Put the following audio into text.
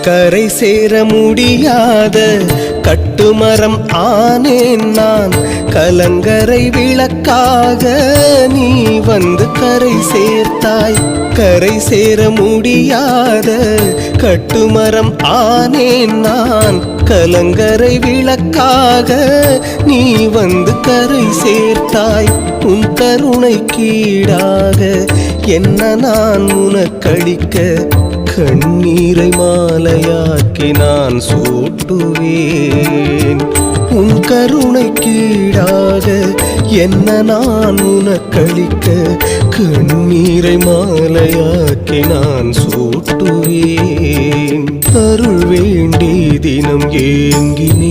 கரை சேர முடியாத கட்டுமரம் ஆனேன் நான். கலங்கரை விளக்காக நீ வந்து கரை சேர்த்தாய். கரை சேர முடியாத கட்டுமரம் ஆனேன் நான். கலங்கரை விளக்காக நீ வந்து கரை சேர்த்தாய். உன் கருணை கீடாக என்ன நான் உனக்களிக்க கண்ணீரை மாலையாக்கி நான் சூட்டுவேன். உன் கருணை கீடாக என்ன நான் உனக்களிக்க கண்ணீரை மாலையாக்கி நான் சூட்டுவேன். அருள் வேண்டி தினம் ஏங்கினேன்.